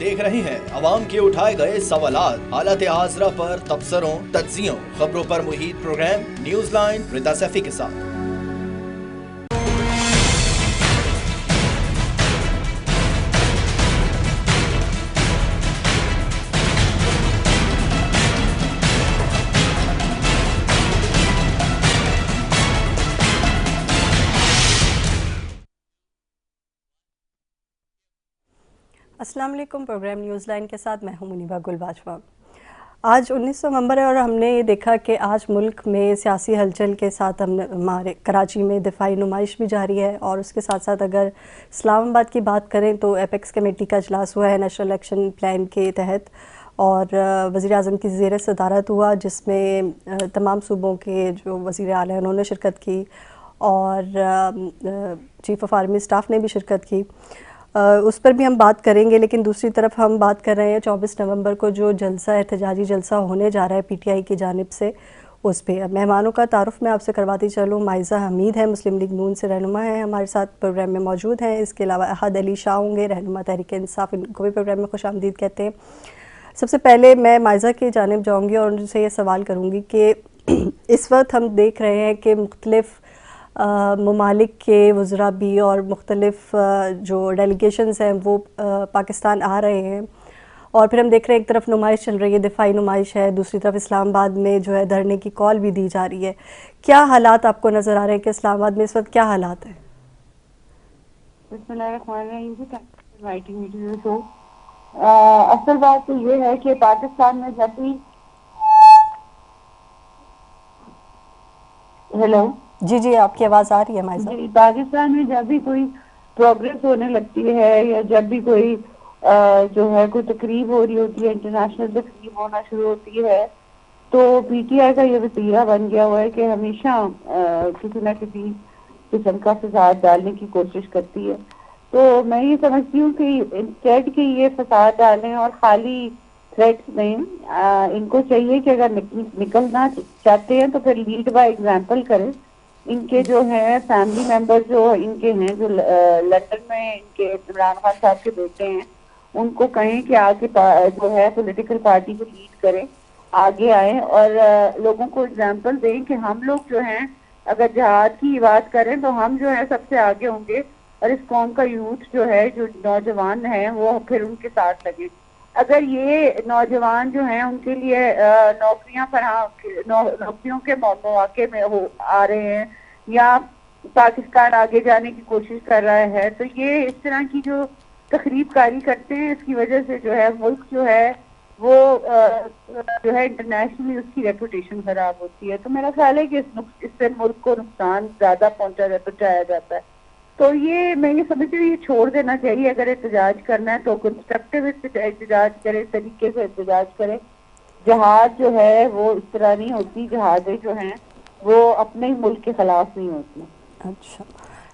देख रहे हैं अवाम के उठाए गए सवालात, हालत हाजरा पर तबसरों, तज्जियों, खबरों पर मुहित प्रोग्राम न्यूज लाइन रिदा सैफी के साथ। अस्सलाम वालेकुम। प्रोग्राम न्यूज़ लाइन के साथ मैं हूं मुनीबा गुल बाजवा। आज 19 नवंबर है और हमने ये देखा कि आज मुल्क में सियासी हलचल के साथ हमारे कराची में दिफाई नुमाइश भी जारी है। और उसके साथ साथ अगर इस्लामाबाद की बात करें तो एपेक्स कमेटी का इजलास हुआ है नेशनल इलेक्शन प्लान के तहत, और वज़ीर आज़म की ज़ेर सदारत हुआ, जिसमें तमाम सूबों के जो वज़ीर आला हैं उन्होंने शिरकत की और चीफ़ ऑफ आर्मी स्टाफ ने भी शिरकत की। उस पर भी हम बात करेंगे। लेकिन दूसरी तरफ हम बात कर रहे हैं 24 नवंबर को जो जलसा एहतजाजी जलसा होने जा रहा है पीटीआई की जानिब से, उस पर मेहमानों का तारुफ मैं आपसे करवाती चलूँ। माइज़ा हमीद है, मुस्लिम लीग नून से रहनुमा है, हमारे साथ प्रोग्राम में मौजूद हैं। इसके अलावा अहद अली शाह होंगे, रहनुमा तहरीक इंसाफ, इनको भी प्रोग्राम में खुश आमदीद कहते हैं। सबसे पहले मैं माइज़ा की जानिब जाऊँगी और उनसे ये सवाल करूँगी कि इस वक्त हम देख रहे हैं कि मुख्तलिफ़ ममालिक के वज़रा भी और मुख्तलिफ़ जो डेलीगेशंस हैं वो पाकिस्तान आ रहे हैं, और फिर हम देख रहे हैं एक तरफ नुमाइश चल रही है, दिफाई नुमाइश है, दूसरी तरफ इस्लामाबाद में जो है धरने की कॉल भी दी जा रही है। क्या हालात आपको नज़र आ रहे हैं कि इस्लामाबाद में इस वक्त क्या हालात हैं? असल बात तो ये है कि पाकिस्तान में जब भी हेलो जी जी, आपकी आवाज़ आ रही है माइज़ा। पाकिस्तान में जब भी कोई प्रोग्रेस होने लगती है या जब भी कोई जो है कोई तकरीब हो रही होती है, इंटरनेशनल तकरीब होना शुरू होती है, तो पीटीआई का ये वतीरा बन गया हुआ है कि हमेशा किसी न किसी किस्म का फसाद डालने की कोशिश करती है। तो मैं ये समझती हूँ कि इंस्टेड के ये फसाद डालें और खाली थ्रेट्स दें। इनको चाहिए कि अगर निकलना चाहते हैं तो फिर लीड बाय एग्जांपल करें। इनके जो है फैमिली मेंबर जो इनके हैं, जो लंदन में इनके इमरान खान साहब के बेटे हैं, उनको कहें कि आगे जो है पॉलिटिकल पार्टी को लीड करें, आगे आए और लोगों को एग्जांपल दें कि हम लोग जो हैं अगर जहाद की बात करें तो हम जो है सबसे आगे होंगे, और इस कौम का यूथ जो है, जो नौजवान है, वो फिर उनके साथ लगे। अगर ये नौजवान जो हैं उनके लिए नौकरियों के मौके में हो आ रहे हैं या पाकिस्तान आगे जाने की कोशिश कर रहा है, तो ये इस तरह की जो तकरीबकारी करते हैं, इसकी वजह से जो है मुल्क जो है वो जो है इंटरनेशनली उसकी रेपुटेशन खराब होती है। तो मेरा ख्याल है कि इससे मुल्क को नुकसान ज्यादा पहुंचाया जाता है। तो ये मैं ये समझती हूँ ये छोड़ देना चाहिए। अगर एहतजाज करना है तो कंस्ट्रक्टिव एहतजाज करे, तरीके से एहतजाज करे। जहाज जो है वो इस तरह नहीं होती, जहाजें जो हैं वो अपने ही मुल्क के खिलाफ नहीं होती। अच्छा,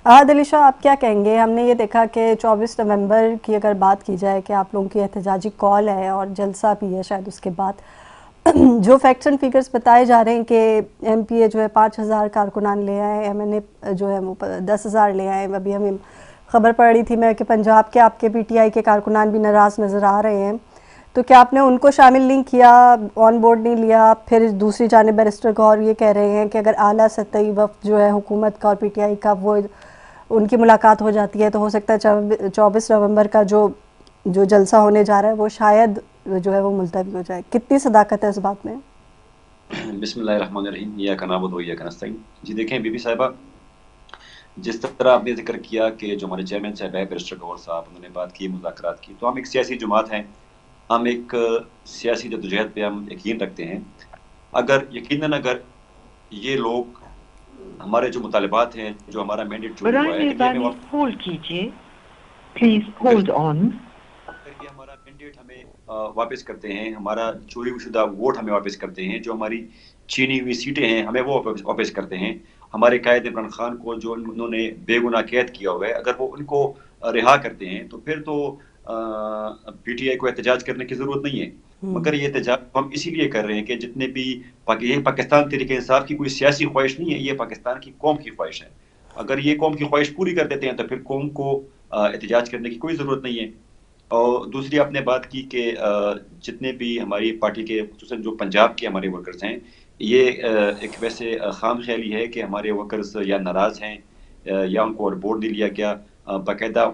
अहद अली शाह, आप क्या कहेंगे? हमने ये देखा कि 24 नवंबर की अगर बात की जाए कि आप लोगों की एहतजाजी कॉल है और जलसा भी है शायद उसके बाद जो फैक्ट्स एंड फिगर्स बताए जा रहे हैं कि एमपीए जो है 5000 कारकुनान ले आए, एमएनए जो है वो 10,000 ले आए। अभी हमें खबर पड़ रही थी मैं कि पंजाब के आपके पीटीआई के कारकुनान भी नाराज़ नज़र आ रहे हैं। तो क्या आपने उनको शामिल नहीं किया, ऑन बोर्ड नहीं लिया? फिर दूसरी जानिब बैरिस्टर गौर ये कह रहे हैं कि अगर आला सतही वफ़द जो है हुकूमत का और पीटीआई का वो उनकी मुलाकात हो जाती है तो हो सकता है 24 नवंबर का जो जलसा होने जा रहा है वो शायद जो है वो मुलतवी हो जाए। कितनी सदाकत है इस बात में? बिस्मिल्लाहिर्रहमानिर्रहीम, इय्याका नअबुदु व इय्याका नस्तईन। जी देखें बीबी साहिबा, जिस तरह आपने जिक्र किया कि जो हमारे चेयरमैन साहब है बैरिस्टर गौर साहब, उन्होंने बात की मुज़ाकरात की, तो हम एक सियासी जमात हैं, हम एक सियासी जद्दोजहद पे हम यकीन रखते हैं। अगर ये लोग हमारे जो मुतालिबात हैं, जो हमारा मैंडेट चोरी हुआ है, होल्ड कीजिए प्लीज, होल्ड ऑन। अगर ये हमारा मैंडेट हमें वापस करते हैं, हमारा चोरी शुदा वोट हमें वापस करते हैं, जो हमारी छीनी हुई सीटें हैं हमें वो वापस करते हैं, हमारे कायद इमरान खान को जो उन्होंने बेगुनाह कैद किया हुआ है अगर वो उनको रिहा करते हैं तो फिर तो पीटीआई को एहतजाज करने की जरूरत नहीं है। मगर ये एहतजाज हम इसीलिए कर रहे हैं कि जितने भी ये पाकिस्तान तहरीक इंसाफ की कोई सियासी ख्वाहिश नहीं है, ये पाकिस्तान की कौम की ख्वाहिश है। अगर ये कौम की ख्वाहिश पूरी कर देते हैं तो फिर कौम को एहतजाज करने की कोई ज़रूरत नहीं है। और दूसरी आपने बात की कि जितने भी हमारी पार्टी के खुसूसन जो पंजाब के हमारे वर्कर्स हैं, ये एक वैसे खाम ख्याली है कि हमारे वर्कर्स या नाराज़ हैं या उनको और बोर्ड नहीं लिया गया। बाकायदा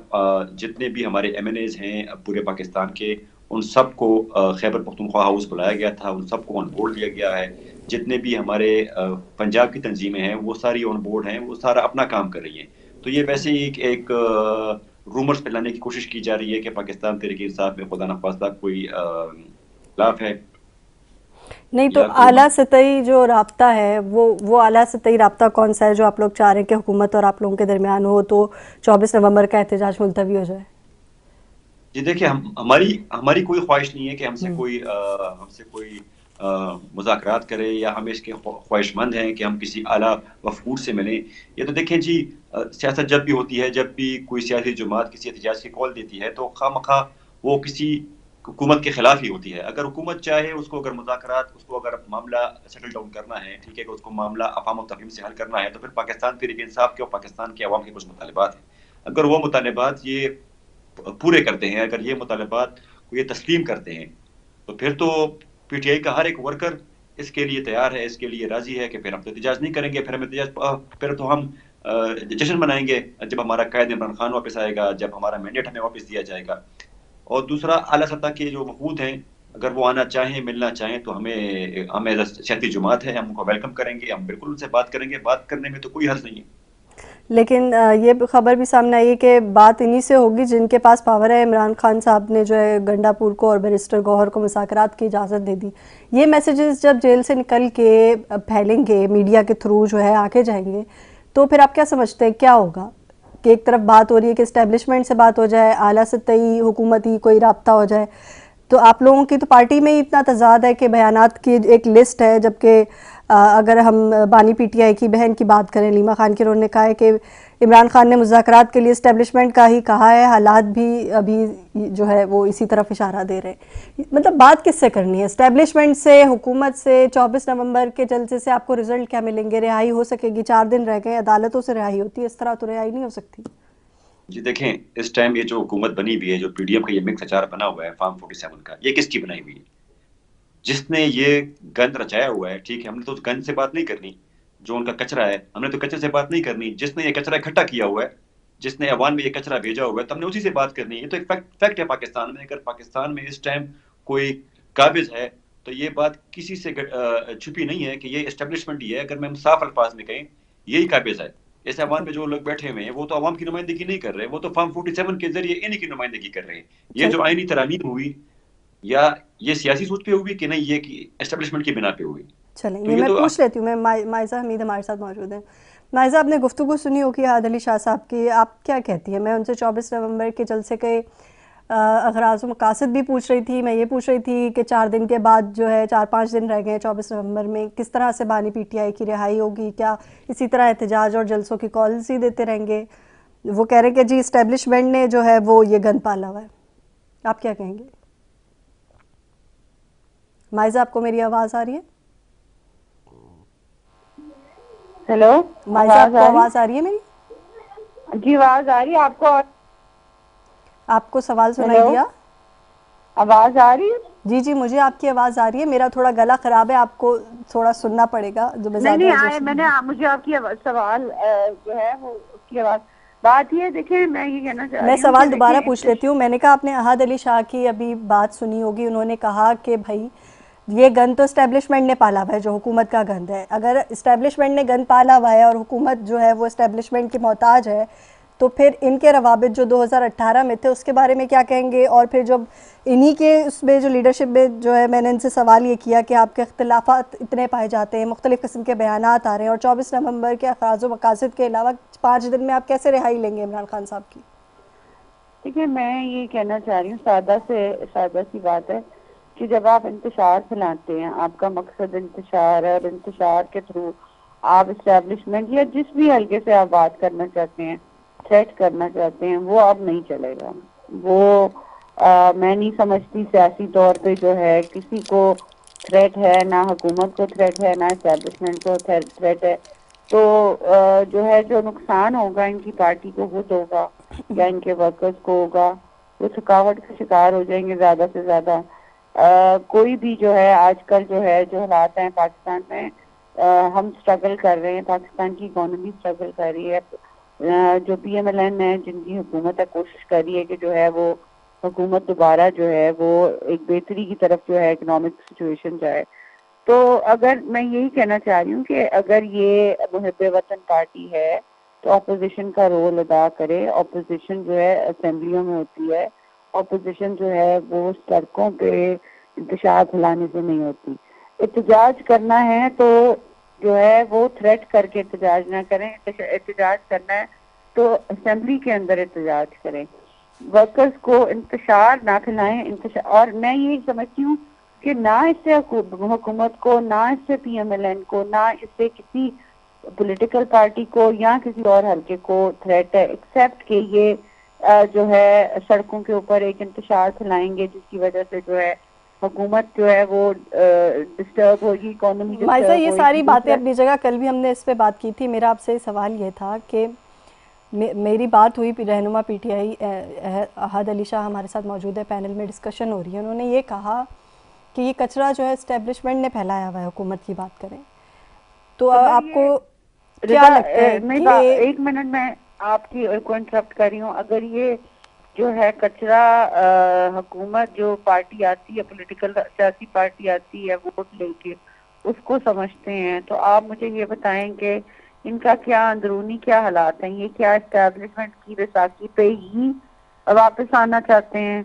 जितने भी हमारे एमएनएज हैं पूरे पाकिस्तान के, उन सबको खैबर पख्तूनख्वा हाउस बुलाया गया था, उन सबको ऑन बोर्ड लिया गया है। जितने भी हमारे पंजाब की तंजीमें हैं वो सारी ऑन बोर्ड हैं, वो सारा अपना काम कर रही हैं। तो ये वैसे ही एक रूमर्स फैलाने की कोशिश की जा रही है कि पाकिस्तान तहरीक इंसाफ में खुदा न खास्ता कोई खिलाफ है नहीं, तो या कोई आला सतही जो राब्ता है वो आला सतही राब्ता कौन सा है जो आप लोग चाह रहे हैं कि हुकूमत और आप लोगों के दरमियान हो तो 24 नवंबर का एहतजाज मुलतवी हो जाए? जी देखिए, हम हमारी हमारी कोई ख्वाहिश नहीं है कि हमसे कोई मुज़ाकरात करे या हम इसके ख्वाहिशमंद हैं कि हम किसी आला वफ़ूद से मिलें। ये तो देखें जी, सियासत जब भी होती है, जब भी कोई सियासी जमात किसी एहतजाज की कॉल देती है तो खामखा वो किसी हुकूमत के खिलाफ ही होती है। अगर हुकूमत चाहे उसको अगर मुज़ाकरात उसको अगर मामला सेटल डाउन करना है, ठीक है, कि उसको मामला अफ़ाम और तफ़हीम से हल करना है, तो फिर पाकिस्तान तहरीक इंसाफ के और पाकिस्तान के अवाम के कुछ मुतालबात हैं। अगर वो मुतालबात ये पूरे करते हैं, अगर ये मुतालबात को ये तस्लीम करते हैं, तो फिर तो पीटीआई का हर एक वर्कर इसके लिए तैयार है, इसके लिए राजी है कि फिर हम तो एहतजाज नहीं करेंगे, फिर तो हम जश्न मनाएंगे जब हमारा कायद इमरान खान वापस आएगा, जब हमारा मैंडेट हमें वापस दिया जाएगा। और दूसरा, आला सतह के जो वफूद हैं, अगर वो आना चाहें, मिलना चाहें, तो हम एज सियासी जमात है, हम उनको वेलकम करेंगे, हम बिल्कुल उनसे बात करेंगे, बात करने में तो कोई हर्ज नहीं है। लेकिन ये खबर भी सामने आई है कि बात इन्हीं से होगी जिनके पास पावर है। इमरान खान साहब ने जो है गंडापुर को और बैरिस्टर गौहर को मुज़ाकरात की इजाज़त दे दी। ये मैसेजेस जब जेल से निकल के फैलेंगे, मीडिया के थ्रू जो है आके जाएंगे, तो फिर आप क्या समझते हैं क्या होगा? कि एक तरफ बात हो रही है कि इस्टेब्लिशमेंट से बात हो जाए, आला सतही हुकूमती कोई राब्ता हो जाए, तो आप लोगों की तो पार्टी में ही इतना तजाद है कि बयानात की एक लिस्ट है, जबकि अगर हम बानी पीटीआई की बहन की बात करें, लीमा खान की, उन्होंने कहा है कि इमरान खान ने मुज़ाकरात के लिए इस्टेब्लिशमेंट का ही कहा है, हालात भी अभी जो है वो इसी तरफ इशारा दे रहे हैं। मतलब बात किससे करनी है? इस्टेब्लिशमेंट से, हुकूमत से? 24 नवंबर के जलसे से आपको रिजल्ट क्या मिलेंगे? रिहाई हो सकेगी? 4 दिन रह गए, अदालतों से रिहाई होती है, इस तरह तो रिहाई नहीं हो सकती। जी देखें, इस टाइम ये जो हुकूमत बनी हुई है, जो पीडीएम का ये मिक्स अचार बना हुआ है फार्म 47 का, ये किसकी बनाई हुई है? जिसने ये गंद रचाया हुआ है, ठीक है, हमने तो उस गंद से बात नहीं करनी, जो उनका कचरा है, हमने तो कचरे से बात नहीं करनी। जिसने ये कचरा इकट्ठा किया हुआ है, जिसने अवान में ये कचरा भेजा हुआ है, तो हमने उसी से बात करनी है। ये तो एक फैक्ट है पाकिस्तान में। अगर पाकिस्तान में इस टाइम कोई काबिज है, तो ये बात किसी से छुपी नहीं है कि ये एस्टेब्लिशमेंट ही है। अगर मैं साफ अल्फाज में कहें, यही काबिज है। इस अवान में जो लोग बैठे हुए हैं, वो तो अवाम की नुमाइंदगी नहीं कर रहे, वो तो फॉर्म 47 के जरिए इन्हीं की नुमाइंदगी कर रहे हैं। ये जो आईनी तरामीम हुई, या ये सियासी सोच पे हुई कि नहीं, ये कि एस्टेब्लिशमेंट की बिना पे हुई। चलें, तो ये ये मैं तो पूछ लेती हूँ। मैं माइज़ा हमीद हमारे साथ मौजूद हैं। माइज़ा, आपने गुफ्तगू सुनी होगी हाद अली शाह साहब की, आप क्या कहती हैं? मैं उनसे 24 नवंबर के जलसे के अगराज़ व मकासद भी पूछ रही थी। मैं ये पूछ रही थी कि 4 दिन के बाद जो है, 4-5 दिन रह गए 24 नवंबर में, किस तरह से बानी पीटीआई की रिहाई होगी? क्या इसी तरह एहतजाज और जलसों की कॉल्स ही देते रहेंगे? वो कह रहे हैं कि जी इस्टेब्लिशमेंट ने जो है वो ये गन पाला हुआ है। आप क्या कहेंगे? माइज़ा, आपको मेरी आवाज़ आ रही है? हेलो, माइज़ा, आपको आवाज़ आ रही है मेरी? जी आवाज आ रही है आपको? आपको सवाल सुनाई हेलो? दिया? आवाज आ रही है? जी जी, मुझे आपकी आवाज़ आ रही है। मेरा थोड़ा गला ख़राब है, आपको थोड़ा सुनना पड़ेगा। जो मैं नहीं ज़्यादा आए, मैंने मुझे आपकी सवाल जो है वो उसकी आवाज। बात ये देखिए, मैं ये कहना चाह मैं रही हूँ सवाल कि दोबारा देखिए पूछ लेती हूँ। मैंने कहा, आपने अहाद अली शाह की अभी बात सुनी होगी, उन्होंने कहा कि भाई ये गन तो इस्टेब्लिशमेंट ने पाला हुआ है, जो हुकूमत का गन है। अगर इस्टेब्लिशमेंट ने गन पाला हुआ है और हुकूमत जो है वो इस्टेब्लिशमेंट की मोहताज है, तो फिर इनके रवाबित जो 2018 में थे उसके बारे में क्या कहेंगे? और फिर जब इन्हीं के उसमें जो लीडरशिप में जो है, मैंने इनसे सवाल ये किया कि आपके इख्तिलाफात इतने पाए जाते हैं, मुख्तलिफ़ किस्म के बयानात आ रहे हैं, और 24 नवंबर के अखराज व मकासद के अलावा 5 दिन में आप कैसे रिहाई लेंगे इमरान खान साहब की? देखिए, मैं ये कहना चाह रही हूँ, सादा सी बात है कि जब आप इंतशार फैलाते हैं, आपका मकसद इंतशार है, और इंतशार के थ्रू आप इस्टेब्लिशमेंट या जिस भी हल्के से आप बात करना चाहते हैं, थ्रेट करना चाहते हैं, वो अब नहीं चलेगा। वो मैं नहीं समझती सियासी तौर पे जो है किसी को थ्रेट है, ना हुकूमत को थ्रेट है, ना इस्टेब्लिशमेंट को थ्रेट है। तो जो है, जो नुकसान होगा इनकी पार्टी को खुद होगा या इनके वर्कर्स को होगा, तो थकावट का शिकार हो जाएंगे ज़्यादा से ज़्यादा। कोई भी जो है आजकल जो है जो हालात हैं पाकिस्तान में, हम स्ट्रगल कर रहे हैं, पाकिस्तान की इकोनॉमी स्ट्रगल कर रही है। जो PMLN है जिनकी हुकूमत है कोशिश कर रही है कि जो है वो हुकूमत दोबारा जो है वो एक बेहतरी की तरफ जो है इकोनॉमिक सिचुएशन जाए। तो अगर मैं यही कहना चाह रही हूँ कि अगर ये मुहिब्बे वतन पार्टी है तो अपोजिशन का रोल अदा करे। अपोजिशन जो है असेंबलियों में होती है, अपोजिशन जो है वो सड़कों पे इंतशार फैलाने से नहीं होती। एहतजाज करना है तो जो है वो थ्रेट करके एहतजाज ना करें। एहतजाज करना है तो असेंबली के अंदर एहतजाज करें, वर्कर्स को इंतशार ना फैलाएं। और मैं यही समझती हूँ कि ना इससे हुकूमत को, ना इससे PMLN को, ना इससे किसी पॉलिटिकल पार्टी को या किसी और हल्के को थ्रेट है, एक्सेप्ट कि ये जो है सड़कों के ऊपर एक इंतशार फैलाएंगे जिसकी वजह से जो है हुकूमत जो है वो डिस्टर्ब होगी, इकोनॉमी माइसा, ये सारी बातें दूसरा- अपनी जगह, कल भी हमने इस पे बात की थी। मेरा आपसे सवाल ये था कि मेरी बात हुई रहनुमा PTI अहद अली शाह हमारे साथ मौजूद है, पैनल में डिस्कशन हो रही है। उन्होंने ये कहा कि ये कचरा जो है एस्टेब्लिशमेंट ने फैलाया हुआ है, हुकूमत की बात करें तो आपको क्या लगता है कि एक मिनट में आपकी को इंटरप्ट कर रही हूँ। अगर ये जो है कचरा हुकूमत जो पार्टी आती है, पॉलिटिकल सियासी पार्टी आती है वोट लेके उसको समझते हैं, तो आप मुझे ये बताएं कि इनका क्या अंदरूनी क्या हालात हैं? ये क्या एस्टेब्लिशमेंट की बैसाखी पे ही वापस आना चाहते हैं?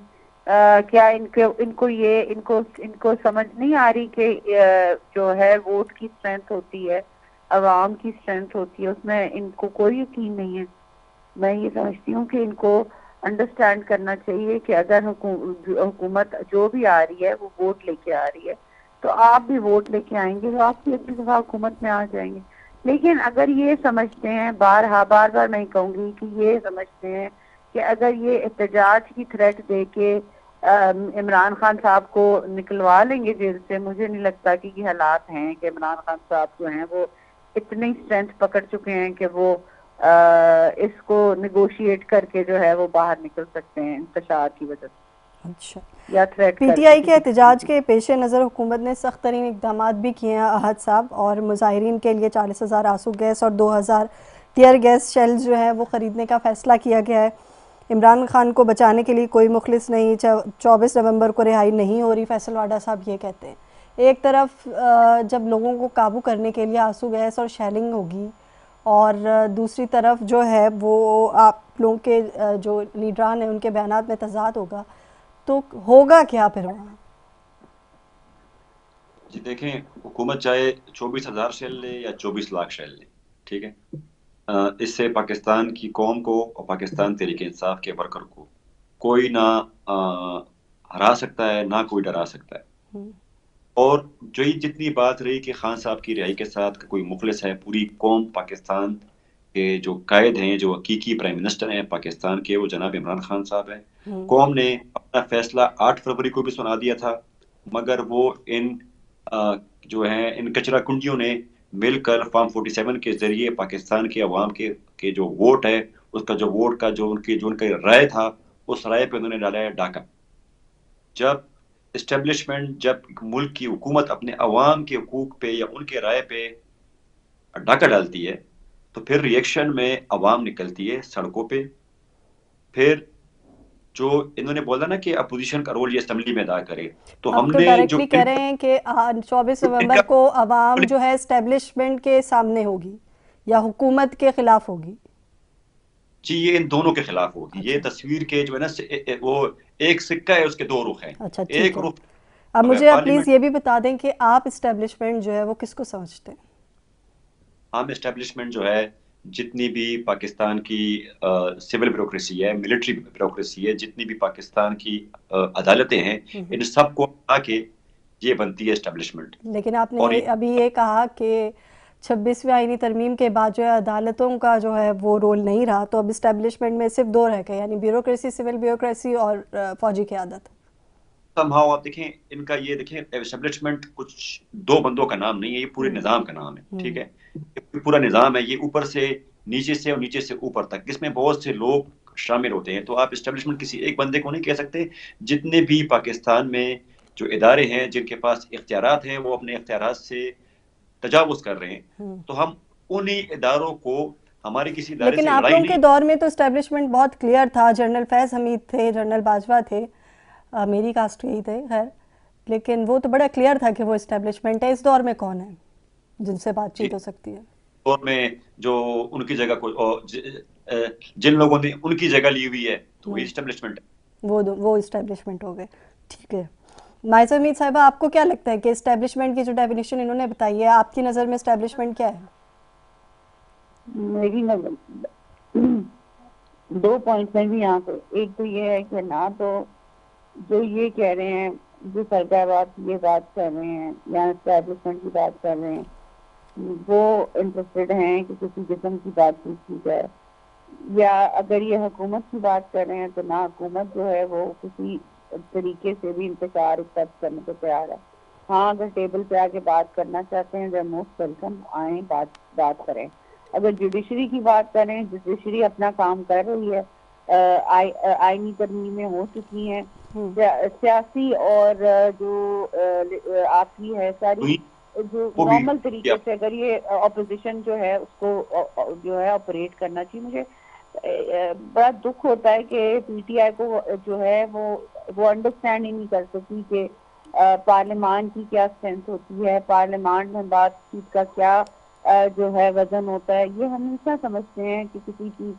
क्या इनको समझ नहीं आ रही कि जो है वोट की स्ट्रेंथ होती है, अवाम की स्ट्रेंथ होती है, उसमें इनको कोई यकीन नहीं है। मैं ये समझती हूँ कि इनको अंडरस्टैंड करना चाहिए कि अगर हुकूमत जो भी आ रही है वो वोट लेके आ रही है तो आप भी वोट लेके आएंगे, तो आप भी अपनी दफा हुकूमत में आ जाएंगे। लेकिन अगर ये समझते हैं, बार बार मैं कहूँगी कि ये समझते हैं कि अगर ये एहतजाज की थ्रेट दे के इमरान खान साहब को निकलवा लेंगे जेल से, मुझे नहीं लगता कि ये हालात हैं कि इमरान खान साहब जो हैं वो इतनी स्ट्रेंथ पकड़ चुके हैं कि वो इसको निगोशिएट करके जो है वो बाहर निकल सकते हैं इंतशार की वजह से। अच्छा, या थ्रेट PTI के एहतजाज के पेश नज़र हुकूमत ने सख्त तरीन इकदाम भी किए हैं अहद साहब, और मुजाहिरीन के लिए 40,000 आंसू गैस और 2,000 टीयर गैस शेल्स जो है वो ख़रीदने का फ़ैसला किया गया है। इमरान खान को बचाने के लिए कोई मुखलिस नहीं, 24 नवंबर को रिहाई नहीं हो रही, फैसल वाडा साहब ये कहते हैं। एक तरफ जब लोगों को काबू करने के लिए आंसू गैस और शेलिंग होगी, और दूसरी तरफ जो है वो आप लोगों के जो लीडरान हैं उनके बयानात में तजाद होगा, तो होगा क्या फिर वहाँ? जी देखें, हुकूमत चाहे 24,000 शेल ले या 24 लाख शेल ले, ठीक है, इससे पाकिस्तान की कौम को और पाकिस्तान तहरीक इंसाफ के वर्कर को कोई ना हरा सकता है, ना कोई डरा सकता है। और जो ये जितनी बात रही कि खान साहब की रिहाई के साथ कोई मुखलिस है, पूरी कौम पाकिस्तान के जो कायद हैं, जो हकीकी प्राइम मिनिस्टर हैं पाकिस्तान के, वो जनाब इमरान खान साहब हैं। कौम ने अपना फैसला 8 फरवरी को भी सुना दिया था, मगर वो जो है इन कचरा कुंडियों ने मिलकर फॉर्म 47 के जरिए पाकिस्तान के अवाम के जो वोट है, उसका जो वोट का जो उनका राय था, उस राय पे उन्होंने डाला है डाका। जब एस्टेब्लिशमेंट, जब मुल्क की हुकूमत अपने अवाम के हकूक पे या उनके राय पे डाका डालती है, तो फिर रिएक्शन में अवाम निकलती है सड़कों पे। फिर जो इन्होंने बोला ना कि अपोजिशन का रोल ये असेंबली में अदा करे, तो आप तो हमने जो डायरेक्टली कह रहे हैं कि 24 नवंबर को अवाम जो है एस्टेब्लिशमेंट के सामने होगी या हुकूमत के खिलाफ होगी? जी, ये इन दोनों के खिलाफ होगी। ये तस्वीर के जो है ना वो एक सिक्का है, उसके दो रुख हैं। अच्छा, ठीक एक है। रुख अब मुझे आप पार्लियामेंट, प्लीज़ ये भी बता दें कि आप एस्टेब्लिशमेंट जो है वो किसको समझते हैं? हम एस्टेब्लिशमेंट जो है जितनी भी पाकिस्तान की सिविल ब्यूरोक्रेसी है, मिलिट्री ब्यूरोक्रेसी है, जितनी भी पाकिस्तान की अदालतें हैं, इन सबको आके ये बनती है एस्टेब्लिशमेंट। लेकिन आपने और अभी ये कहा कि 26वीं आईनी तरमीम के बाद जो है अदालतों का जो है वो रोल नहीं रहा, तो अब एस्टेब्लिशमेंट में सिर्फ दो रह गए, यानी ब्यूरोक्रेसी, सिविल ब्यूरोक्रेसी और फौजी क़यादत। समहाउ आप देखें, इनका ये देखें, एस्टेब्लिशमेंट कुछ दो बंदों का नाम नहीं है, ये पूरे निज़ाम का नाम है, ठीक है। ये पूरा निज़ाम है, ये ऊपर से नीचे से और नीचे से ऊपर तक, इसमें बहुत से लोग शामिल होते हैं। तो आप इस्टेब्लिशमेंट किसी एक बंदे को नहीं कह सकते। जितने भी पाकिस्तान में जो इदारे हैं जिनके पास इख्तियारात हैं वो अपने इख्तियारात से तजावुज़ कर रहे हैं, तो हम उन्हीं इदारों को, हमारे किसी इदारे लेकिन से आप लड़ाई लोगों के नहीं। दौर में तो एस्टेब्लिशमेंट बहुत क्लियर था, जनरल फैज़ हमीद थे, जनरल बाजवा थे, मेरी कास्ट के ही थे खैर, लेकिन वो तो बड़ा क्लियर था कि वो एस्टेब्लिशमेंट है। इस दौर में कौन है जिनसे बातचीत हो सकती है? दौर में जो उनकी जगह जिन लोगों ने उनकी जगह ली हुई है तो वही इस्टेब्लिशमेंट है। वो इस्टेब्लिशमेंट हो गए। ठीक है, मायजा मीर साहिबा, आपको क्या लगता है कि इस्टेब्लिशमेंट की जो डेफिनेशन इन्होंने बताई है, आपकी नज़र में इस्टेब्लिशमेंट क्या है? मेरी नजर 2 पॉइंट्स हैं भी यहाँ पे। एक तो ये है कि ना तो जो ये कह रहे हैं, जो सरकार ये बात कर रहे हैं या एस्टेब्लिशमेंट की बात कर रहे हैं, वो इंटरेस्टेड हैं कि किसी किस्म की बातचीत की जाए, या अगर ये हुकूमत की बात कर रहे हैं तो ना हुकूमत जो है वो किसी तरीके से भी इंतजार करने को तैयार है। हाँ, अगर टेबल पे आके बात करना चाहते हैं तो मोस्ट वेलकम, आए बात करें। अगर जुडिशरी की बात करें, जुडिशरी अपना काम कर रही है, आईनी तरमीमें हो चुकी हैं, सियासी और जो आपकी है सारी जो नॉर्मल तरीके से अगर ये ऑपोजिशन जो है उसको जो है ऑपरेट करना चाहिए। मुझे बड़ा दुख होता है कि पीटीआई को जो है वो अंडरस्टैंड ही नहीं कर सकती कि पार्लियामान की क्या स्ट्रेंथ होती है, पार्लियामान में बातचीत का क्या जो है वजन होता है। ये हमेशा समझते हैं कि किसी की,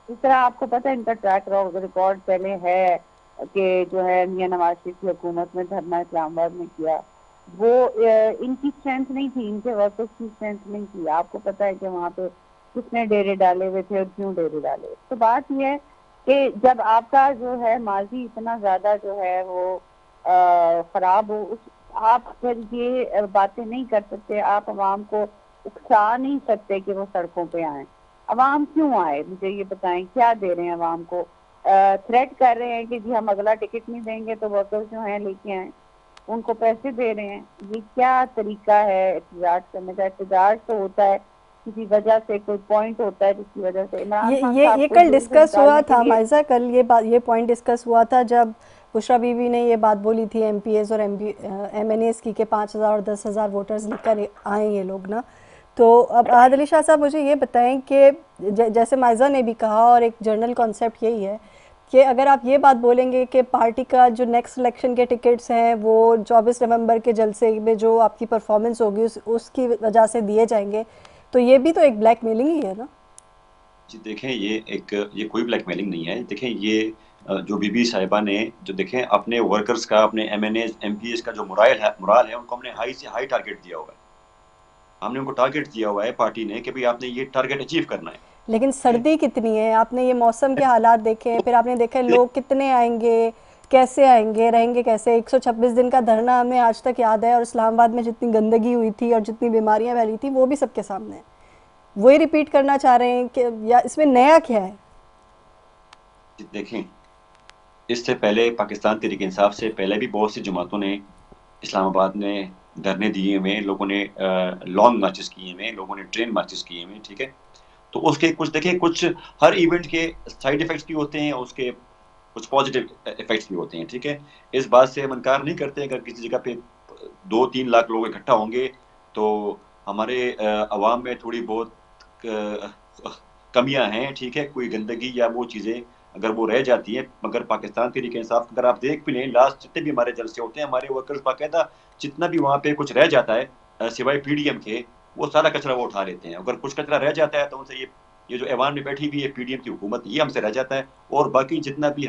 इस तरह आपको पता है इनका ट्रैक रिकॉर्ड पहले है कि जो है मियां नवाज शरीफ की हुकूमत में धरना इस्लामाबाद में किया, वो इनकी स्ट्रेंथ नहीं थी, इनके वर्कर्स की स्ट्रेंथ नहीं थी। आपको पता है कि वहाँ पे कितने डेरे डाले हुए थे और क्यों डेरे डाले। तो बात यह है कि जब आपका जो है माजी इतना ज्यादा जो है वो खराब हो, आप फिर ये बातें नहीं कर सकते, आप अवाम को उकसा नहीं सकते कि वो सड़कों पे आए। अवाम क्यों आए, मुझे ये बताएं, क्या दे रहे हैं अवाम को? थ्रेट कर रहे हैं कि जी हम अगला टिकट नहीं देंगे तो वर्कर्स जो हैं लेके आए, उनको पैसे दे रहे हैं। ये क्या तरीका है एहतजाज करने का? एहतजाज तो होता है किसी वजह से, कोई पॉइंट होता है जिसकी वजह से। ये कल डिस्कस हुआ था माइजा, कल ये पॉइंट डिस्कस हुआ था जब बुशरा बीबी ने ये बात बोली थी एमपीएस और एमएनएस की, के 5,000 और 10,000 वोटर्स लेकर आए ये लोग ना। तो अब आहद अली शाह साहब मुझे ये बताएं कि जैसे माइजा ने भी कहा और एक जनरल कॉन्सेप्ट यही है कि अगर आप ये बात बोलेंगे कि पार्टी का जो नेक्स्ट इलेक्शन के टिकट्स हैं वो 24 नवंबर के जलसे में जो आपकी परफॉर्मेंस होगी उसकी वजह से दिए जाएंगे, तो ये भी तो एक ब्लैकमेलिंग ही है ना? जी देखें, ये कोई ब्लैकमेलिंग नहीं है। देखें, ये जो बीबी साहिबा ने जो देखें अपने वर्कर्स का, अपने एमएनएस एमपीएस का जो मोराल है उनको हमने हाई से हाई टारगेट दिया हुआ है। हमने उनको टारगेट दिया हुआ है पार्टी ने कि भाई आपने ये टारगेट अचीव करना है। लेकिन सर्दी कितनी है, आपने ये मौसम के हालात देखे हैं, फिर आपने देखा लोग कितने आएंगे, कैसे आएंगे, रहेंगे कैसे। 126 दिन का धरना हमें आज तक याद है, और इस्लामाबाद में जितनी गंदगी हुई थी और जितनी बीमारियां फैली थी वो भी सबके सामने है। वही रिपीट करना चाह रहे हैं कि या इसमें नया क्या है? देखें, इससे पहले पाकिस्तान तहरीक इंसाफ से पहले भी बहुत सी जमातों ने इस्लामाबाद में धरने दिए हुए, लोगों ने लॉन्ग मार्चेस किए हुए, लोगों ने ट्रेन मार्चेस किए हुए, ठीक है। तो उसके कुछ देखें, कुछ हर इवेंट के साइड इफेक्ट्स भी होते हैं, उसके कुछ पॉजिटिव इफेक्ट्स भी होते हैं, ठीक है। इस बात से हम इनकार नहीं करते। अगर किसी जगह पे 2-3 लाख लोग इकट्ठा होंगे तो हमारे अवाम में थोड़ी बहुत कमियां हैं, ठीक है, कोई गंदगी या वो चीज़ें अगर वो रह जाती है। मगर पाकिस्तान तहरीक इंसाफ अगर आप देख भी लें, लास्ट जितने भी हमारे जलसे होते हैं, हमारे वर्कर्स बाकायदा जितना भी वहाँ पे कुछ रह जाता है सिवाय पीडीएम के, वो सारा कचरा वो उठा लेते हैं। अगर कुछ कचरा रह जाता है तो उनसे ये जो ऐवान में बैठी हुई है पीडीएम की हुकूमत, ये हमसे रह जाता है, और बाकी जितना भी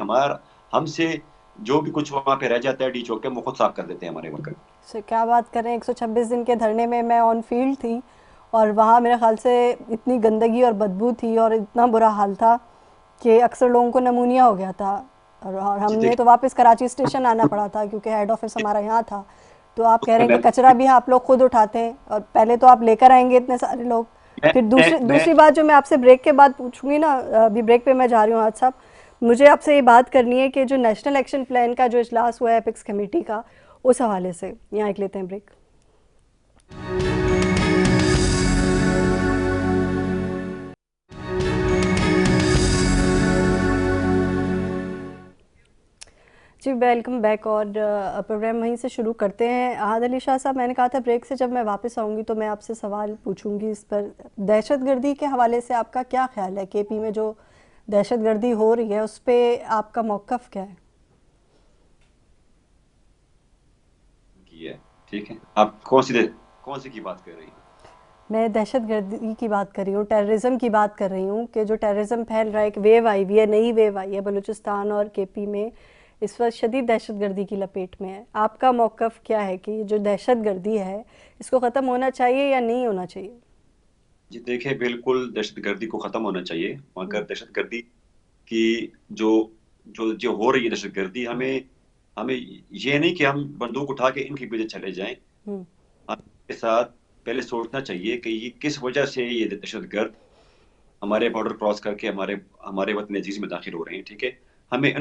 हमसे जो भी कुछ वहाँ पे रह जाता है डी चौक के, वो खुद साफ कर देते हैं हमारे वर्कर। क्या बात करें, 126 दिन के धरने में मैं ऑन फील्ड थी और वहाँ मेरे ख्याल से इतनी गंदगी और बदबू थी और इतना बुरा हाल था कि अक्सर लोगों को नमूनिया हो गया था, और हमने तो वापस कराची स्टेशन आना पड़ा था क्योंकि हेड ऑफिस हमारा यहाँ था। तो आप कह रहे हैं कि कचरा भी आप लोग खुद उठाते हैं, और पहले तो आप लेकर आएंगे इतने सारे लोग। फिर दूसरी बात जो मैं आपसे ब्रेक के बाद पूछूंगी ना, अभी ब्रेक पे मैं जा रही हूँ आज साहब, मुझे आपसे ये बात करनी है कि जो नेशनल एक्शन प्लान का जो इजलास हुआ है एपिक्स कमेटी का, उस हवाले से यहाँ एक लेते हैं ब्रेक। जी वेलकम बैक। और प्रोग्राम वहीं से शुरू करते हैं। आहद अली शाह साहब, मैंने कहा था ब्रेक से जब मैं वापस आऊँगी तो मैं आपसे सवाल पूछूंगी इस पर। दहशतगर्दी के हवाले से आपका क्या ख्याल है? केपी में जो दहशतगर्दी हो रही है उस पर आपका मौक़िफ़ क्या है? ठीक है, आप कौन सी की बात कर रही हैं? मैं दहशतगर्दी की बात कर रही हूँ, टेररिज्म की बात कर रही हूँ कि जो टेररिज्म फैल रहा है, एक वेव आई हुई है, नई वेव आई है बलूचिस्तान और केपी में, इस वक्त शदीद दहशतगर्दी की लपेट में है। आपका मौक़िफ़ क्या है कि जो दहशतगर्दी है इसको ख़त्म होना चाहिए या नहीं होना चाहिए? जी देखिए, बिल्कुल दहशतगर्दी को ख़त्म होना चाहिए, मगर हम्म, दहशतगर्दी की जो जो जो हो रही है दहशतगर्दी, हमें हमें ये नहीं कि हम बंदूक उठा के इनके पीछे चले जाएं। हम्म, के साथ पहले सोचना चाहिए कि ये किस वजह से ये दहशतगर्द हमारे बॉर्डर क्रॉस करके हमारे हमारे वतन अजीज में दाखिल हो रहे हैं। ठीक है, हमें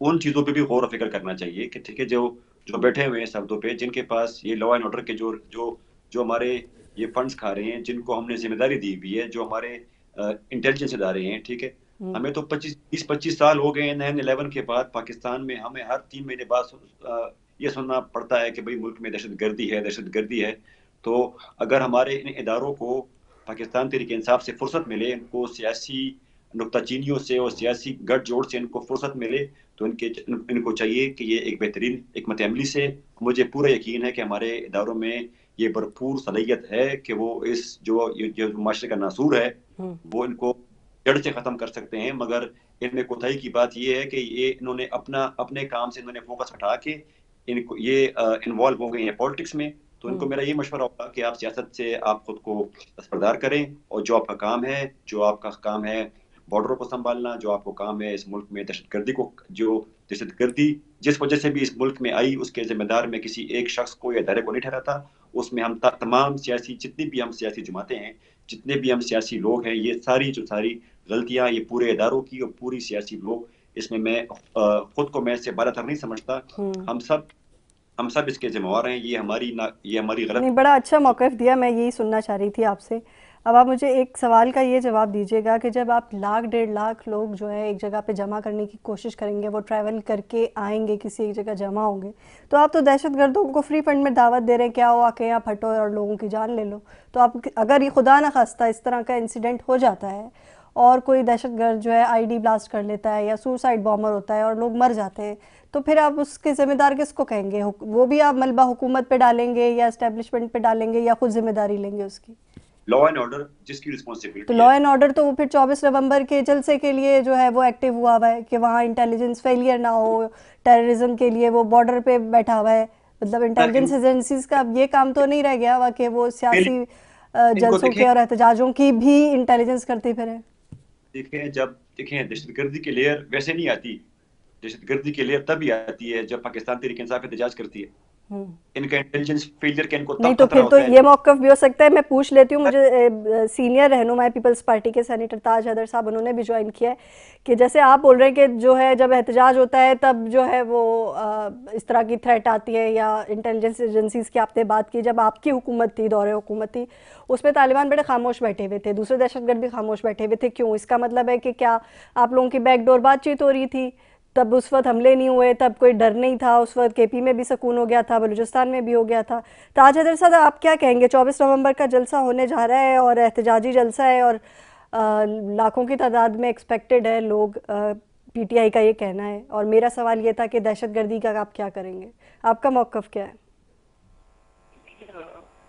उन चीज़ों पे भी गौर व फिक्र करना चाहिए कि ठीक है, जो जो बैठे हुए हैं सरहदों पे, जिनके पास ये लॉ एंड ऑर्डर के जो जो जो हमारे ये फंड्स खा रहे हैं, जिनको हमने जिम्मेदारी दी हुई है, जो हमारे इंटेलिजेंस इदारे हैं। ठीक है, हम्म, हमें तो 25 साल हो गए 9/11 के बाद पाकिस्तान में, हमें हर 3 महीने बाद ये सुनना पड़ता है कि भाई मुल्क में दहशतगर्दी है, दहशतगर्दी है। तो अगर हमारे इन इदारों को पाकिस्तान तहरीक इंसाफ से फुर्सत मिले, इनको सियासी नुक्ताचीनियों से और सियासी गठजोड़ से इनको फुर्सत मिले, तो इनको चाहिए कि ये एक बेहतरीन हिकमत अमली से, मुझे पूरा यकीन है कि हमारे इदारों में ये भरपूर सलाहियत है कि वो इस जो माशरे का नासूर है, हम्म, वो इनको जड़ से खत्म कर सकते हैं। मगर इनमें कोताही की बात ये है कि ये इन्होंने अपने काम से इन्होंने फोकस हटा के इनको ये इन्वॉल्व हो गए हैं पॉलिटिक्स में। तो इनको हम्म, मेरा ये मशवरा होगा कि आप सियासत से आप खुद को दस्तबरदार करें, और जो आपका काम है, जो आपका काम है बॉर्डरों को संभालना, जो आपको काम है इस मुल्क में दहशतगर्दी को, जो दहशतगर्दी जिस वजह से भी इस मुल्क में आई, उसके जिम्मेदार मैं किसी एक शख्स को या इदारे को नहीं ठहराता। उसमें हम तमाम सियासी, जितनी भी हम सियासी जमातें हैं, जितने भी हम सियासी लोग हैं, ये सारी जो सारी गलतियां ये पूरे इदारों की और पूरी सियासी लोग, इसमें मैं खुद को मैं इससे बालातर नहीं समझता। हम्म। हम सब हम सब इसके जिम्मेवार हैं। ये हमारी नहीं, गलत बड़ा अच्छा मौक़िफ़ दिया, मैं यही सुनना चाह रही थी आपसे। अब आप मुझे एक सवाल का ये जवाब दीजिएगा कि जब आप लाख 1.5 लाख लोग जो है एक जगह पे जमा करने की कोशिश करेंगे, वो ट्रैवल करके आएंगे, किसी एक जगह जमा होंगे, तो आप तो दहशतगर्दों को फ्री फंड में दावत दे रहे हैं कि आओ आके यहाँ फटो और लोगों की जान ले लो। तो आप अगर ये खुदा न खास्ता इस तरह का इंसिडेंट हो जाता है और कोई दहशतगर्द जो है आईडी ब्लास्ट कर लेता है या सुसाइड बॉम्बर होता है और लोग मर जाते हैं, तो फिर आप उसके ज़िम्मेदार किसको कहेंगे? वो भी आप मलबा हुकूमत पे डालेंगे या एस्टेब्लिशमेंट पे डालेंगे या खुद जिम्मेदारी लेंगे उसकी? लॉ एंड ऑर्डर जिसकी तो रिस्पॉन्सिबिलिटी लॉ है। एंड ऑर्डर तो वो फिर 24 नवंबर के जलसे के लिए जो है वो एक्टिव हुआ हुआ है कि वहाँ इंटेलिजेंस फेलियर ना हो, टेररिज्म के लिए वो बॉर्डर पे बैठा हुआ है। मतलब इंटेलिजेंस एजेंसीज का अब ये काम तो नहीं रह गया हुआ कि वो सियासी इनको जलसों देखें के और एहतजाजों की भी इंटेलिजेंस करती फिरे। देखें, दहशतगर्दी की लेयर वैसे नहीं आती। दहशतगर्दी की लेयर तभी आती है जब पाकिस्तान तहरीक इंसाफ एहतजाज करती है। हम्म। इनका इंटेलिजेंस फेलियर का इनको नहीं, तब तो खतरा फिर तो होता है ये मौक़िफ़ भी हो सकता है। मैं पूछ लेती हूँ, मुझे सीनियर रहनुमा पीपल्स पार्टी के सेनेटर ताज हैदर साहब, उन्होंने भी ज्वाइन किया है कि जैसे आप बोल रहे हैं कि जो है जब एहतजाज होता है तब जो है वो इस तरह की थ्रेट आती है, या इंटेलिजेंस एजेंसीज़ की आपने बात की, जब आपकी हुकूमत थी, दौरे हुकूमत थी, उसमें तालिबान बड़े खामोश बैठे हुए थे, दूसरे दहशतगर्द भी खामोश बैठे हुए थे। क्यों? इसका मतलब है कि क्या आप लोगों की बैकडोर बातचीत हो रही थी? तब उस वक्त हमले नहीं हुए, तब कोई डर नहीं था, उस वक्त केपी में भी सुकून हो गया था, बलूचिस्तान में भी हो गया था। ताज हैदर साहब, आप क्या कहेंगे? 24 नवंबर का जलसा होने जा रहा है और एहतजाजी जलसा है और लाखों की तादाद में एक्सपेक्टेड है लोग, पीटीआई का ये कहना है। और मेरा सवाल ये था कि दहशतगर्दी का आप क्या करेंगे? आपका मौक़िफ़ क्या है?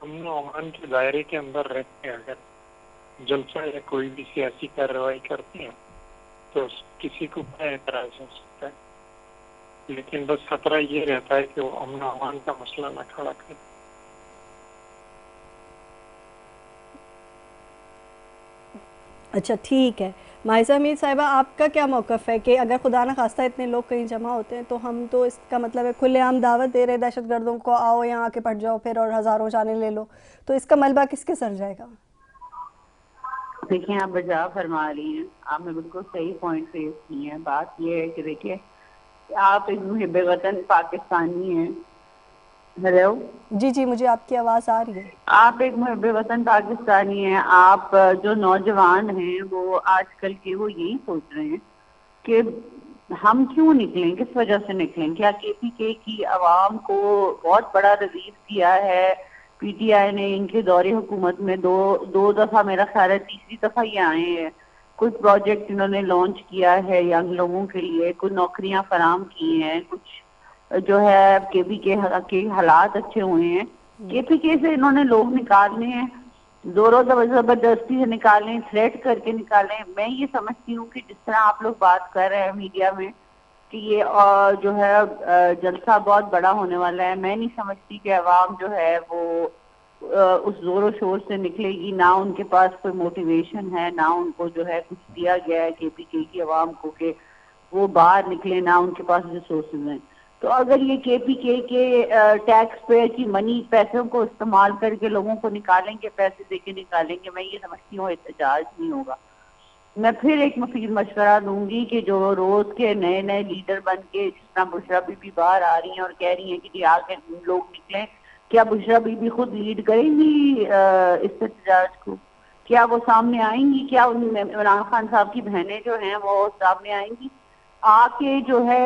अमन अमान के दायरे के अंदर रहते हैं, अगर जलसा या कोई भी सियासी कार्रवाई करते हैं तो किसी को क्या एतराज हो सकता है, लेकिन बस खतरा ये रहता है कि वो अमन अमान का मसला न खड़ा करे। अच्छा, ठीक है। माहिसा मीर साहिबा, आपका क्या मौक़िफ़ है कि अगर खुदा न खास्ता इतने लोग कहीं जमा होते हैं तो हम तो इसका मतलब है खुलेआम दावत दे रहे हैं दहशतगर्दों को, आओ यहाँ आके पट जाओ फिर और हज़ारों जाने ले लो, तो इसका मलबा किसके सर जाएगा? देखिए, आप बजा फरमा रही हैं, आपने बिल्कुल सही पॉइंट रेज की है। बात ये है कि देखिए, आप एक मुहिब वतन पाकिस्तानी हैं। हेलो, जी जी, मुझे आपकी आवाज़ आ रही है। आप एक मुहिब वतन पाकिस्तानी हैं। आप जो नौजवान हैं वो आजकल के वो यही सोच रहे हैं कि हम क्यों निकलें, किस वजह से निकलें? क्या केपीके की आवाम को बहुत बड़ा रिलीफ दिया है पीटीआई ने? इनके दौरे हुकूमत में दो दफा, मेरा ख्याल है तीसरी दफा ये आए हैं। कुछ प्रोजेक्ट इन्होंने लॉन्च किया है यंग लोगों के लिए, कुछ नौकरियां फराम की हैं, कुछ जो है केपीके के हालात अच्छे हुए हैं। केपीके से इन्होंने लोग निकालने हैं, जोरों जबरदस्ती से निकालें, थ्रेट करके निकालें। मैं ये समझती हूँ कि जिस तरह आप लोग बात कर रहे हैं मीडिया में कि ये जो है जलसा बहुत बड़ा होने वाला है, मैं नहीं समझती कि अवाम जो है वो उस जोरों शोर से निकलेगी। ना उनके पास कोई मोटिवेशन है, ना उनको जो है कुछ दिया गया है केपीके की अवाम को कि वो बाहर निकले, ना उनके पास रिसोर्सेज हैं। तो अगर ये केपीके के टैक्स पेयर की मनी, पैसों को इस्तेमाल करके लोगों को निकालेंगे, पैसे देके निकालेंगे, मैं ये समझती हूँ एहतजाज नहीं होगा। मैं फिर एक मफीद मशवरा दूंगी कि जो रोज के नए नए लीडर बन के, जिस तरह बुशरा बीबी बाहर आ रही हैं और कह रही हैं कि जी आके लोग निकलें, क्या बुशरा बीबी खुद लीड करेंगी इस एहतजाज को? क्या वो सामने आएंगी? क्या इमरान खान साहब की बहनें जो हैं वो सामने आएंगी? आके जो है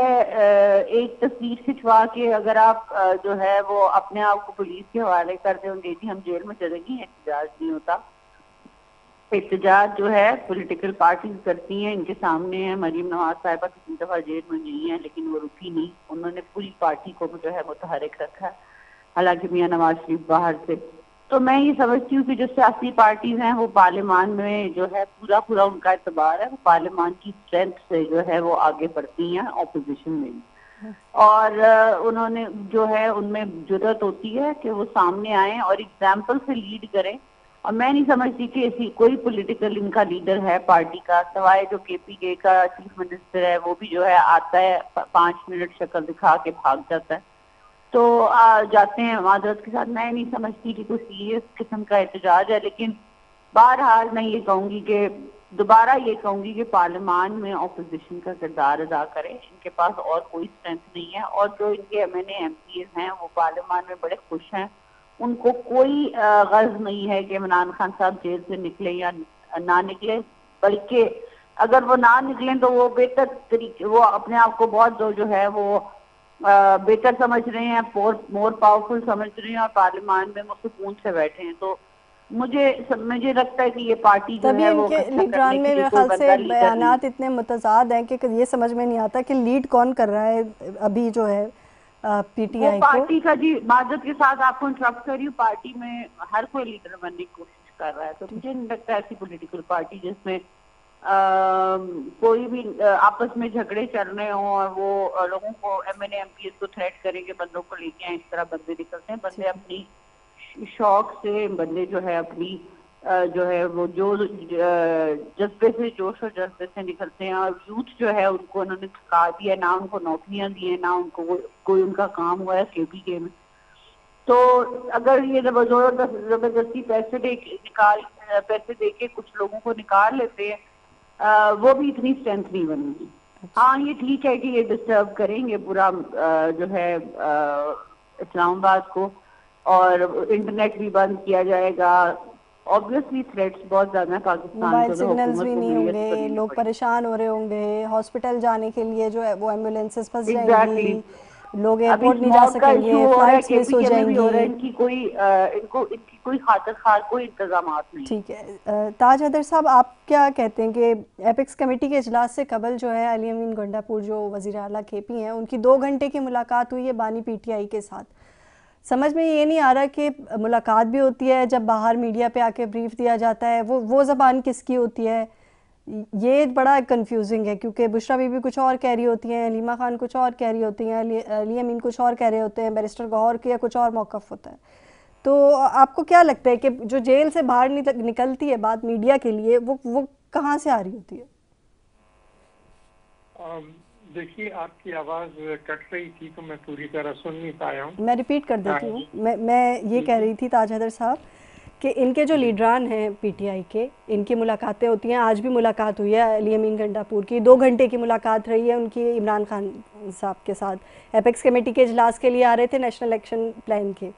एक तस्वीर खिंचवा के अगर आप जो है वो अपने आप को पुलिस के हवाले कर देंगे जी हम जेल में चले गए, एहतजाज नहीं होता। एहतजाज जो है पॉलिटिकल पार्टीज करती हैं, इनके सामने है मरीम नवाज साहिबा कितनी दफा जेल में गई हैं लेकिन वो रुकी नहीं, उन्होंने पूरी पार्टी को जो है मुतहरिक रखा है, हालांकि मियां नवाज शरीफ बाहर से। तो मैं ये समझती हूँ कि जो सियासी पार्टीज हैं वो पार्लियामान में जो है पूरा उनका एतबार है, वो पार्लियामान की स्ट्रेंथ से जो है वो आगे बढ़ती हैं ऑपोजिशन में, और उन्होंने जो है उनमें जुर्रत होती है कि वो सामने आए और एग्जाम्पल से लीड करें। और मैं नहीं समझती कि ऐसी कोई पॉलिटिकल इनका लीडर है पार्टी का, सवाए जो केपीके का चीफ मिनिस्टर है, वो भी जो है आता है 5 मिनट शक्ल दिखा के भाग जाता है, तो जाते हैं माजरत के साथ। मैं नहीं समझती कि कोई सीरियस किस्म का एहतजाज है। लेकिन बहरहाल मैं ये कहूंगी कि दोबारा ये कहूंगी कि पार्लियामान में ऑपोजिशन का किरदार अदा करें, इनके पास और कोई स्ट्रेंथ नहीं है। और जो इनके एमएनए हैं वो पार्लियामान में बड़े खुश हैं, उनको कोई गर्ज नहीं है कि इमरान खान साहब जेल से निकले या ना निकले, बल्कि अगर वो ना निकलें तो वो बेहतर तरीके, वो अपने आप को बहुत जो है वो बेहतर समझ रहे हैं, मोर पावरफुल समझ रहे हैं और पार्लियामान में वो सुकून से बैठे हैं। तो मुझे लगता है कि ये पार्टी जो है वो लीडरान में मेरे ख्याल से बयानात इतने मुतजाद हैं कि ये समझ में नहीं आता कि लीड कौन कर रहा है अभी जो है पीटीआई को। पार्टी का जी माजरत के साथ आपको इंटरप्ट कर रही हूँ, पार्टी में हर कोई लीडर बनने की कोशिश कर रहा है, तो मुझे नहीं लगता ऐसी पॉलिटिकल पार्टी जिसमें कोई भी आपस में झगड़े चल रहे हों और वो लोगों को एमएनए एमपीएस को थ्रेट करेंगे, बंदों को लेके आए, इस तरह बंदे निकलते हैं। बंदे अपनी शौक से, बंदे जो है अपनी जो है वो जो जज्बे से, जोश और जज्बे से निकलते हैं। और यूथ जो है उनको उन्होंने थका दिया, ना उनको नौकरियां दी है, ना उनको कोई उनका काम हुआ है केपीके में। तो अगर ये जबरदस्ती पैसे दे के कुछ लोगों को निकाल लेते हैं, वो भी इतनी स्ट्रेंथ नहीं बनेगी। हाँ ये ठीक है कि ये डिस्टर्ब करेंगे पूरा जो है इस्लामाबाद को, और इंटरनेट भी बंद किया जाएगा। ऑब्वियसली थ्रेट्स बहुत ज्यादा पाकिस्तान, मोबाइल सिग्नल्स भी नहीं होंगे, लोग परेशान हो रहे होंगे, हॉस्पिटल जाने के लिए जो है वो एम्बुलेंसेस फंस जाएंगी, लोग एयरपोर्ट नहीं जा सकेंगे, फ्लाइट्स मिस हो जाएंगी। इनकी कोई खातिर खार कोई इंतजामात नहीं। ठीक है, ताज हैदर साहब आप क्या कहते हैं कि एपेक्स कमेटी के इजलास से कबल जो है अली अमीन गंडापुर जो वज़ीर आला केपी हैं, उनकी 2 घंटे की मुलाकात हुई है बानी पीटीआई के साथ। समझ में ये नहीं आ रहा कि मुलाकात भी होती है, जब बाहर मीडिया पे आके ब्रीफ दिया जाता है वो ज़बान किसकी होती है, ये बड़ा कंफ्यूजिंग है। क्योंकि बुशरा बीबी कुछ और कह रही होती हैं, हलीमा खान कुछ और कह रही होती हैं, अली अमीन कुछ और कह रहे होते हैं, बैरिस्टर गौहर के कुछ और मौक़िफ़ होता है। तो आपको क्या लगता है कि जो जेल से बाहर निकलती है बात मीडिया के लिए, वो कहाँ से आ रही होती है? देखिए आपकी आवाज़ कट रही थी तो मैं पूरी तरह सुन नहीं पाया हूँ। मैं रिपीट कर देती हूँ। मैं ये कह रही थी ताज हैदर साहब कि इनके जो लीडरान हैं पीटीआई के, इनकी मुलाकातें होती हैं, आज भी मुलाकात हुई है अली अमीन गंडापुर की, 2 घंटे की मुलाकात रही है उनकी इमरान खान साहब के साथ। एपेक्स कमेटी के इजलास के लिए आ रहे थे नेशनल एक्शन प्लान के,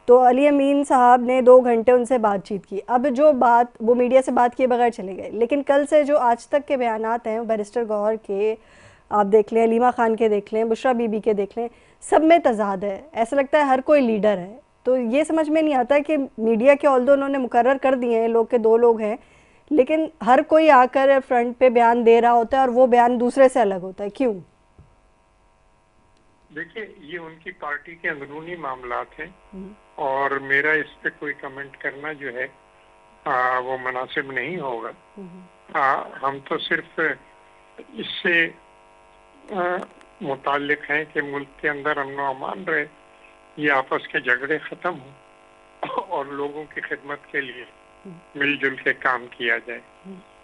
तो अली अमीन साहब ने 2 घंटे उनसे बातचीत की। अब जो बात वो मीडिया से बात किए बगैर चले गए, लेकिन कल से जो आज तक के बयानात हैं बैरिस्टर गौहर के, आप देख लें, अलीमा खान के देख लें, बुशरा बीबी के देख लें, सब में तजाद है। ऐसा लगता है हर कोई लीडर है। तो ये समझ में नहीं आता कि मीडिया के ऑल्दो उन्होंने मुकर्रर कर दिए हैं लोग के 2 लोग हैं, लेकिन हर कोई आकर फ्रंट पे बयान दे रहा होता है और वो बयान दूसरे से अलग होता है। क्यों? देखिए, ये उनकी पार्टी के अंदरूनी मामलात हैं और मेरा इस पे कोई कमेंट करना जो है वो मुनासिब नहीं होगा। हम तो सिर्फ इससे मुताल्लिक हैं कि मुल्क के अंदर अमन व अमान रहे, ये आपस के झगड़े ख़त्म हो और लोगों की खिदमत के लिए मिलजुल के काम किया जाए,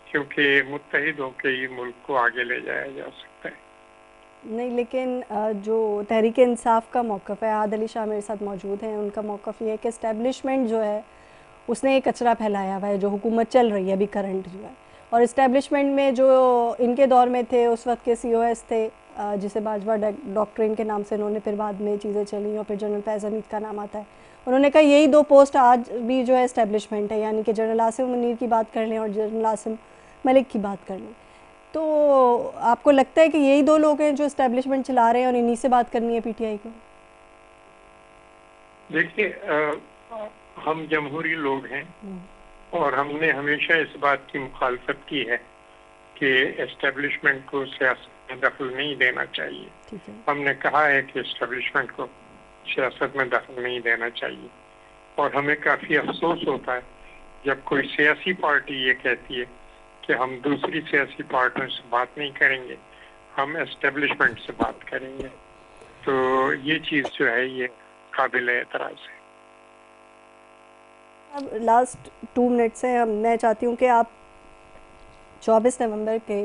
क्योंकि मुत्तहिद होकर ये मुल्क को आगे ले जाया जा सकता है। नहीं, लेकिन जो तहरीक इंसाफ का मौक़िफ़ है, आद अली शाह मेरे साथ मौजूद हैं, उनका मौक़िफ़ ये है कि इस्टेब्लिशमेंट जो है उसने एक कचरा फैलाया हुआ है, जो हुकूमत चल रही है अभी करंट जो है, और इस्टेब्लिशमेंट में जो इनके दौर में थे उस वक्त के COS थे, जिसे बाजवा डॉक्ट्रिन के नाम से उन्होंने फिर बाद में चीज़ें चली और फिर जनरल फैज़ हमीद का नाम आता है। उन्होंने कहा यही 2 पोस्ट आज भी जो है इस्टेब्लिशमेंट है, यानी कि जनरल आसिम मुनीर की बात कर लें और जनरल आसिम मलिक की बात कर लें। तो आपको लगता है कि यही 2 लोग हैं जो इस्टेब्लिशमेंट चला रहे हैं और इन्हीं से बात करनी है PTI को? देखिए, हम जमहूरी लोग हैं और हमने हमेशा इस बात की मुखालफत की है कि एस्टेब्लिशमेंट को सियासत में दखल नहीं देना चाहिए। हमने कहा है कि एस्टेब्लिशमेंट को सियासत में दखल नहीं देना चाहिए और हमें काफ़ी अफसोस होता है जब कोई सियासी पार्टी ये कहती है कि हम दूसरी सियासी पार्टियों से बात नहीं करेंगे, हम एस्टेब्लिशमेंट से बात करेंगे। तो ये चीज़ जो है ये काबिल एतराज़ है। अब लास्ट 2 मिनट से मैं चाहती हूँ कि आप 24 नवंबर के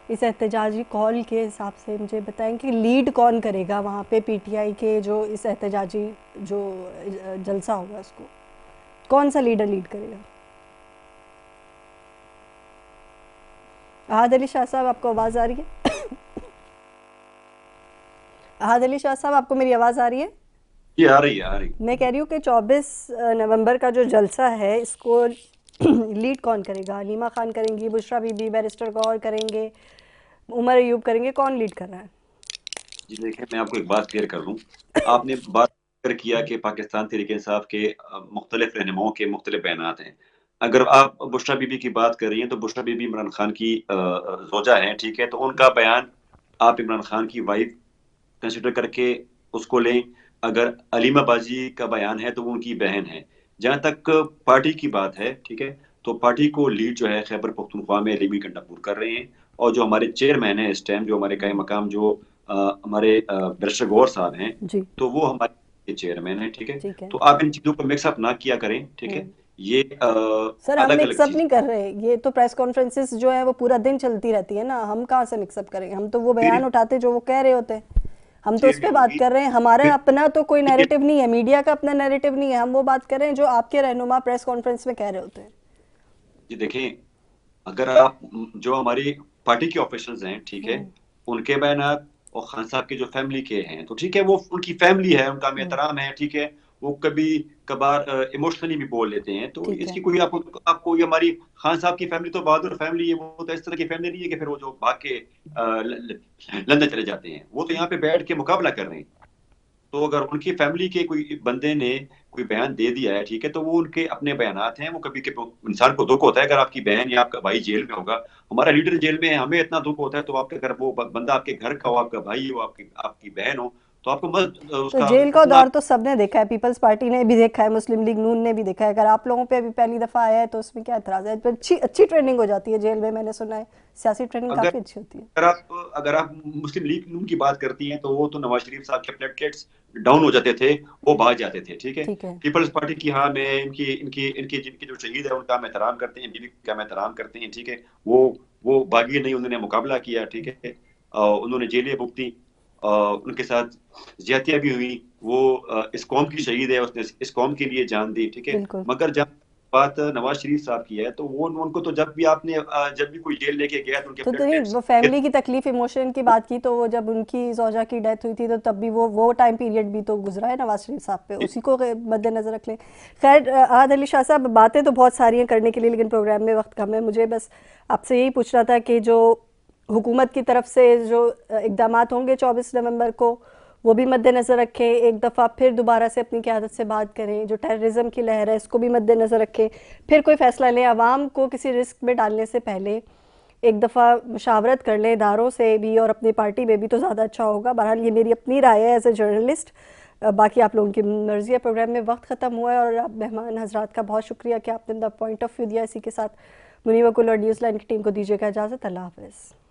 इस एहतजाजी कॉल के हिसाब से मुझे बताएं कि लीड कौन करेगा वहाँ पे PTI के जो इस एहतजाजी जो जलसा होगा उसको, कौन सा लीडर लीड करेगा? अहाद अली शाह साहब, आपको आवाज़ आ रही है? अहाद अली शाह साहब, आपको मेरी आवाज़ आ रही है? ये आ रही है। मैं कह रही हूँ कि 24 नवंबर का जो जलसा है इसको लीड कौन करेगा? अलीमा खान करेंगी, बुशरा बीबी, बैरिस्टर गौहर करेंगे, उमर अयूब करेंगे, कौन लीड कर रहा है? जी देखिए, मैं आपको एक बात क्लियर कर दूं। आपने बात कर किया कि पाकिस्तान तहरीक इंसाफ के मुख्तलिफ रहनुमाओं के मुख्तलिफ बयानात हैं। अगर आप बुशरा बीबी की बात कर रही हैं तो बुशरा बीबी इमरान खान की जोजा हैं, ठीक है, तो उनका बयान आप इमरान खान की वाइफ कंसिडर करके उसको लें। अगर अलीमा बाजी का बयान है तो वो उनकी बहन है। जहां तक पार्टी की बात है, ठीक है, तो पार्टी को लीड जो है खैबर पख्तूनख्वा में अलीमी गंडापुर कर रहे हैं और जो हमारे चेयरमैन है इस टाइम, जो हमारे कायम मकाम जो हमारे बैरिस्टर गौहर साहब हैं, तो वो हमारे चेयरमैन है, ठीक है। तो आप इन चीजों को मिक्सअप ना किया करें, ठीक है। ये सर, हम मिक्सअप नहीं कर रहे, ये तो प्रेस कॉन्फ्रेंसेस जो है वो पूरा दिन चलती रहती है ना, हम कहाँ से मिक्सअप करेंगे? हम तो वो बयान उठाते जो वो कह रहे होते हैं, हम तो उस पर बात कर रहे हैं। हमारा अपना तो कोई नैरेटिव नहीं है, मीडिया का अपना नैरेटिव नहीं है, हम वो बात कर रहे हैं जो आपके रहनुमा प्रेस कॉन्फ्रेंस में कह रहे होते हैं। जी देखें, अगर आप जो हमारी पार्टी के ऑफिशियल्स हैं, ठीक है, उनके बयान और खान साहब के जो फैमिली के हैं, तो ठीक है, वो उनकी फैमिली है, उनका एहतराम है, ठीक है, वो कभी कभार इमोशनली भी बोल लेते हैं, तो इसकी कोई आपको ये हमारी खान साहब की फैमिली तो बहादुर फैमिली है, वो तो इस तरह की फैमिली नहीं है कि फिर वो जो भाग के लंदन चले जाते हैं, वो तो यहाँ पे बैठ के मुकाबला कर रहे हैं। तो अगर उनकी फैमिली के कोई बंदे ने कोई बयान दे दिया है, ठीक है, तो वो उनके अपने बयानात हैं। वो कभी के इंसान को दुख होता है अगर आपकी बहन या आपका भाई जेल में होगा, हमारा लीडर जेल में है, हमें इतना दुख होता है, तो आपके अगर वो बंदा आपके घर का हो, आपका भाई हो, आपकी बहन हो, तो आपको मत उसका तो जेल का दौर तो सबने देखा है, पीपल्स पार्टी ने भी देखा है, मुस्लिम लीग नून ने भी देखा है। अगर आप लोगों पे अभी पहली दफा आया है तो उसमें क्या एतराज है? अच्छी ट्रेनिंग हो जाती है जेल में, मैंने सुना है सियासी ट्रेनिंग काफी अच्छी होती है। अगर आप मुस्लिम लीग नून की बात करती हैं तो वो तो नवाज शरीफ साहब के प्लेटलेट्स डाउन हो जाते थे, वो भाग जाते थे, ठीक है। पीपल्स पार्टी की, हाँ, मैं इनकी जिनके जो शहीद है उनका हम एहतराम करते हैं, बीबी का हम एहतराम करते हैं, ठीक है। वो भागी नहीं, उन्होंने मुकाबला किया, ठीक है, उन्होंने जेलें भुगती, उनके साथ ज्यादतियां भी हुई। वो इस कौम की शहीद है, उसने इस कौम के लिए जान दी, ठीक है। मगर जब बात नवाज शरीफ साहब की है तो वो उनको तो जब भी कोई जेल लेके गया तो उनके नहीं, वो फैमिली की तकलीफ, इमोशन की बात की, तो वो जब उनकी जोजा की डेथ हुई थी तो तब भी वो टाइम पीरियड भी तो गुजरा है नवाज शरीफ साहब पे, उसी को मद्देनजर रख लें। खैर, अहाद अली शाह साहब, बातें तो बहुत सारी हैं करने के लिए, लेकिन प्रोग्राम में वक्त कम है। मुझे बस आपसे यही पूछना था कि जो हुकूमत की तरफ से जो इक़दाम होंगे 24 नवंबर को, वो भी मद्देनज़र रखें। एक दफ़ा फिर दोबारा से अपनी क़यादत से बात करें। जो टेररिज्म की लहर है इसको भी मद्देनज़र रखें, फिर कोई फ़ैसला लें। आवाम को किसी रिस्क में डालने से पहले एक दफ़ा मुशावरत कर लें इदारों से भी और अपनी पार्टी में भी, तो ज़्यादा अच्छा होगा। बहरहाल ये मेरी अपनी राय है एज ए जर्नलिस्ट, बाकी आप लोगों की मर्ज़ी है। प्रोग्राम में वक्त ख़त्म हुआ है और आप मेहमान हजरात का बहुत शुक्रिया कि आपने अपना पॉइंट ऑफ व्यू दिया। इसी के साथ मुनीब अकुल और न्यूज़ लाइन की टीम को दीजिएगा इजाज़त। अल्लाह हाफ़िज़।